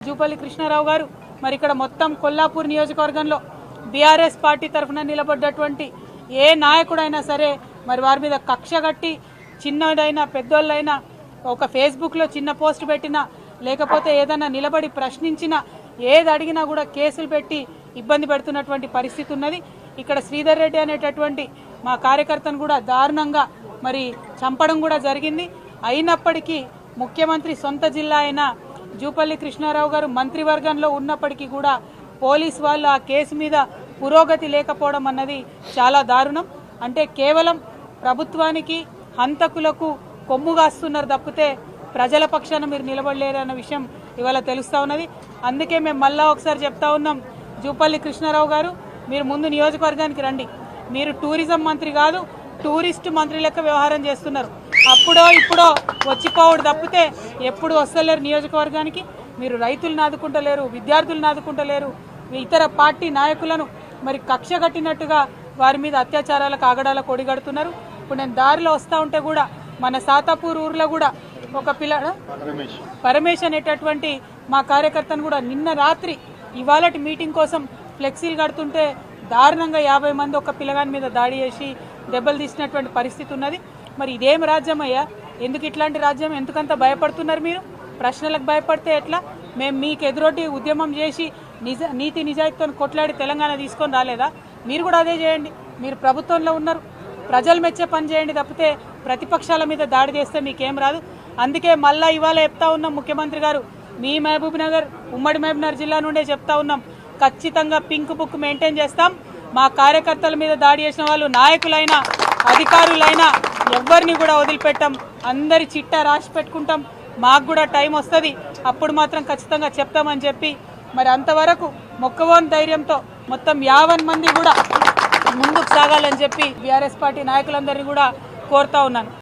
జూపల్లి కృష్ణారావు గారు మరి ఇక్కడ మొత్తం కొల్లాపూర్ నియోజకవర్గంలో బీఆర్ఎస్ పార్టీ తరఫున నిలబడ్డటువంటి ఏ నాయకుడైనా సరే మరి వారి మీద కక్ష కట్టి చిన్నదైనా పెద్దోళ్ళైనా ఒక ఫేస్బుక్లో చిన్న పోస్ట్ పెట్టినా లేకపోతే ఏదైనా నిలబడి ప్రశ్నించినా ఏది అడిగినా కూడా కేసులు పెట్టి ఇబ్బంది పెడుతున్నటువంటి పరిస్థితి ఉన్నది. ఇక్కడ శ్రీధర్ రెడ్డి అనేటటువంటి మా కార్యకర్తను కూడా దారుణంగా మరి చంపడం కూడా జరిగింది. అయినప్పటికీ ముఖ్యమంత్రి సొంత జిల్లా అయిన జూపల్లి కృష్ణారావు గారు మంత్రివర్గంలో ఉన్నప్పటికీ కూడా పోలీస్ వాళ్ళు ఆ కేసు మీద పురోగతి లేకపోవడం అన్నది చాలా దారుణం. అంటే కేవలం ప్రభుత్వానికి హంతకులకు కొమ్ముగాస్తున్నారు తప్పితే ప్రజల పక్షాన మీరు నిలబడలేరన్న విషయం ఇవాళ తెలుస్తూ ఉన్నది. అందుకే మేము మళ్ళా ఒకసారి చెప్తా ఉన్నాం, జూపల్లి కృష్ణారావు గారు మీరు ముందు నియోజకవర్గానికి రండి. మీరు టూరిజం మంత్రి కాదు, టూరిస్ట్ మంత్రి లెక్క వ్యవహారం చేస్తున్నారు. అప్పుడో ఇప్పుడో వచ్చిపోవడు తప్పితే ఎప్పుడు వస్తలేరు నియోజకవర్గానికి. మీరు రైతులను ఆదుకుంటలేరు, విద్యార్థులను ఆదుకుంటలేరు, ఇతర పార్టీ నాయకులను మరి కక్ష కట్టినట్టుగా వారి మీద అత్యాచారాలకు ఆగడాలకు ఒడిగడుతున్నారు. ఇప్పుడు నేను దారిలో వస్తూ ఉంటే కూడా మన సాతాపూర్ ఊర్లో కూడా ఒక పరమేష్ అనేటటువంటి మా కార్యకర్తను కూడా నిన్న రాత్రి ఇవాళటి మీటింగ్ కోసం ఫ్లెక్సీలు కడుతుంటే దారుణంగా 50 మంది ఒక పిల్లగాని మీద దాడి చేసి దెబ్బలు తీసినటువంటి పరిస్థితి ఉన్నది. మరి ఇదేం రాజ్యం అయ్యా? ఎందుకు ఇట్లాంటి రాజ్యం? ఎందుకంత భయపడుతున్నారు మీరు? ప్రశ్నలకు భయపడితే ఎట్లా? మేము మీకు ఎదురొడ్డి ఉద్యమం చేసి నీతి నిజాయితీతో కొట్లాడి తెలంగాణ తీసుకొని రాలేదా? మీరు కూడా అదే చేయండి. మీరు ప్రభుత్వంలో ఉన్నారు, ప్రజలు మెచ్చే పని చేయండి తప్పితే ప్రతిపక్షాల మీద దాడి చేస్తే మీకేం రాదు. అందుకే మళ్ళీ ఇవాళ చెప్తా ఉన్నాం, ముఖ్యమంత్రి గారు మీ మహబూబ్ నగర్ ఉమ్మడి మహబూబ్నగర్ జిల్లా నుండే చెప్తా ఉన్నాం, ఖచ్చితంగా పింక్ బుక్ మెయింటైన్ చేస్తాం. మా కార్యకర్తల మీద దాడి చేసిన వాళ్ళు నాయకులైనా అధికారులైనా ఎవరిని కూడా వదిలిపెట్టాం. అందరి చిట్టా రాసి పెట్టుకుంటాం. మాకు కూడా టైం వస్తుంది, అప్పుడు మాత్రం ఖచ్చితంగా చెప్తామని చెప్పి మరి అంతవరకు మొక్కవోని ధైర్యంతో మొత్తం 50 మంది కూడా ముందుకు సాగాలని చెప్పి బీఆర్ఎస్ పార్టీ నాయకులందరినీ కూడా కోరుతా ఉన్నాను.